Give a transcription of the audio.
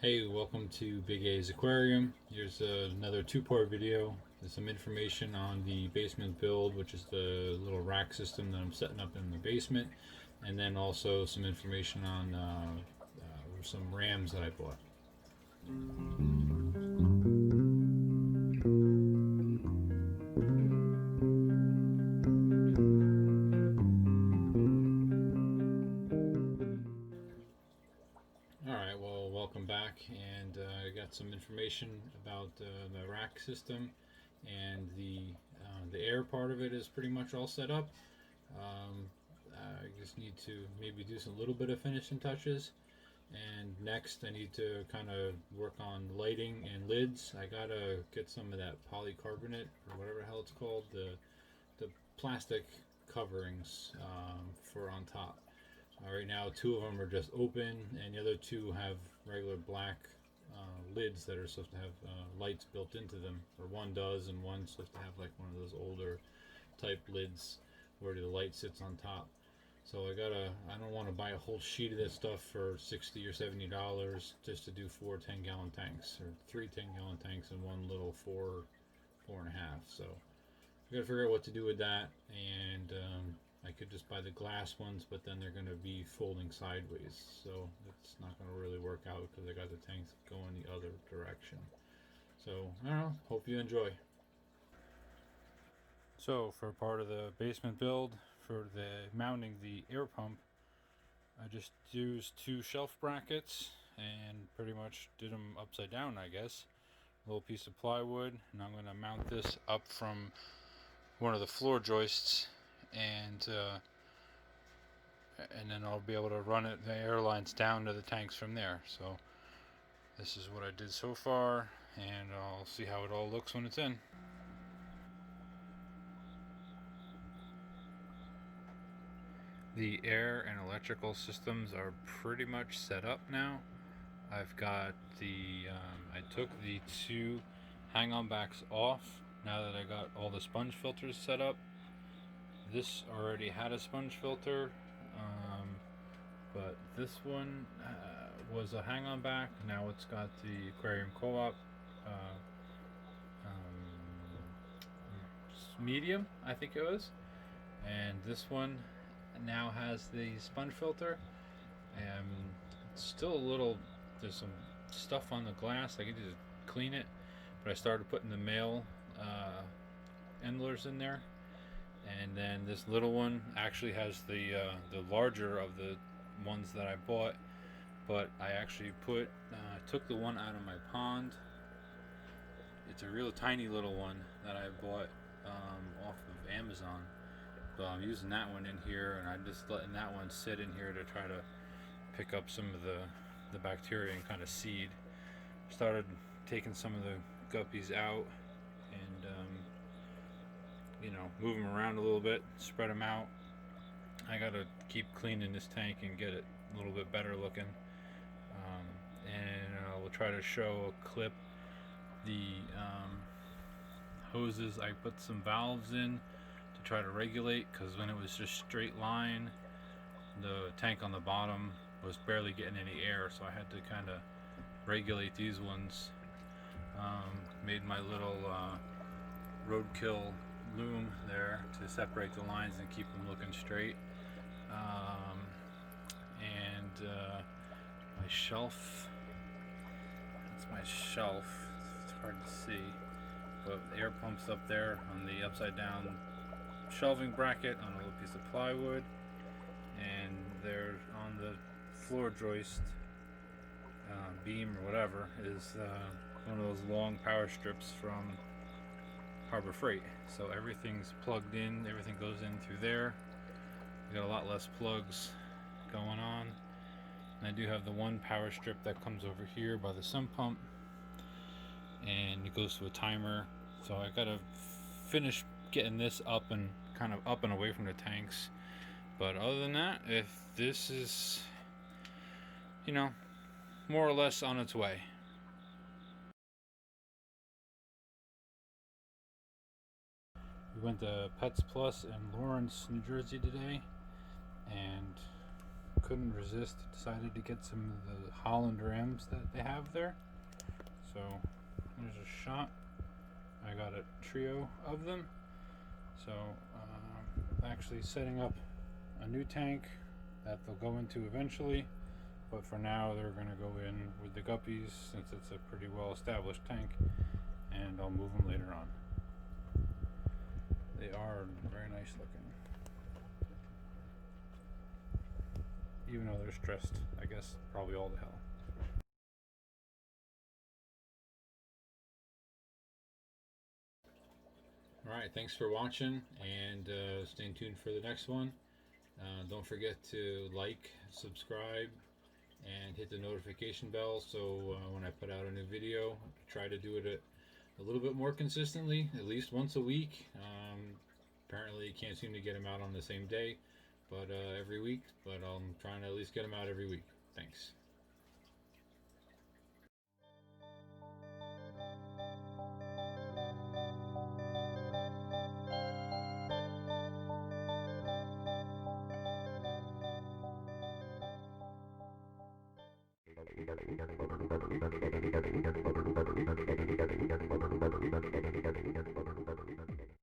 Hey, welcome to Big A's Aquarium. Here's another two-part video. There's some information on the basement build, which is the little rack system that I'm setting up in the basement, and then also some information on some rams that I bought. Alright, well, welcome back, and I got some information about the rack system, and the air part of it is pretty much all set up. Um, I just need to maybe do some little bit of finishing touches, and next I need to kind of work on lighting and lids. I gotta get some of that polycarbonate or whatever the hell it's called, the plastic coverings for on top. Right now, two of them are just open, and the other two have regular black lids that are supposed to have lights built into them. Or one does, and one's supposed to have like one of those older type lids where the light sits on top. So I don't want to buy a whole sheet of this stuff for $60 or $70 just to do four 10-gallon tanks, or three 10-gallon tanks and one little four and a half. So I gotta figure out what to do with that, and I could just buy the glass ones, but then they're gonna be folding sideways, so it's not gonna really work out because I got the tanks going the other direction. So I don't know. Hope you enjoy. So for part of the basement build, for the mounting the air pump, I just used two shelf brackets and pretty much did them upside down, I guess. A little piece of plywood, and I'm gonna mount this up from one of the floor joists, and then I'll be able to run it the air lines down to the tanks from there. So this is what I did so far, and I'll see how it all looks when it's in. The air and electrical systems are pretty much set up now. I've got I took the two hang-on backs off now that I got all the sponge filters set up. This already had a sponge filter, but this one was a hang-on back. Now it's got the Aquarium Co-op uh, um, medium, I think it was, and this one now has the sponge filter. And it's still a little. There's some stuff on the glass. I could just clean it, but I started putting the male endlers in there, and then this little one actually has the larger of the ones that I bought. But I actually took the one out of my pond. It's a real tiny little one that I bought off of Amazon. But I'm using that one in here, and I'm just letting that one sit in here to try to pick up some of the bacteria and kind of seed. Started taking some of the guppies out, and move them around a little bit, spread them out. I gotta keep cleaning this tank and get it a little bit better looking. And we'll try to show a clip. The hoses, I put some valves in to try to regulate, because when it was just straight line, the tank on the bottom was barely getting any air, so I had to kind of regulate these ones. Made my little roadkill loom there to separate the lines and keep them looking straight. And my shelf, that's my shelf. It's hard to see, but the air pump's up there on the upside down shelving bracket on a little piece of plywood, and there on the floor joist beam or whatever is one of those long power strips from Harbor Freight. So everything's plugged in, everything goes in through there. We got a lot less plugs going on, and I do have the one power strip that comes over here by the sump pump, and it goes to a timer. So I gotta finish getting this up and kind of up and away from the tanks. But other than that, if this is, more or less on its way. We went to Pets Plus in Lawrence, New Jersey today, and couldn't resist. Decided to get some of the Holland Rams that they have there. So there's a shot. I got a trio of them. So actually setting up a new tank that they'll go into eventually. But for now, they're going to go in with the guppies since it's a pretty well established tank. And I'll move them later on. They are very nice looking. Even though they're stressed, I guess, probably all the hell. Alright, thanks for watching, and stay tuned for the next one. Don't forget to like, subscribe, and hit the notification bell so when I put out a new video, I try to do it a little bit more consistently, at least once a week. Apparently you can't seem to get them out on the same day, but every week, but I'm trying to at least get them out every week. Thanks.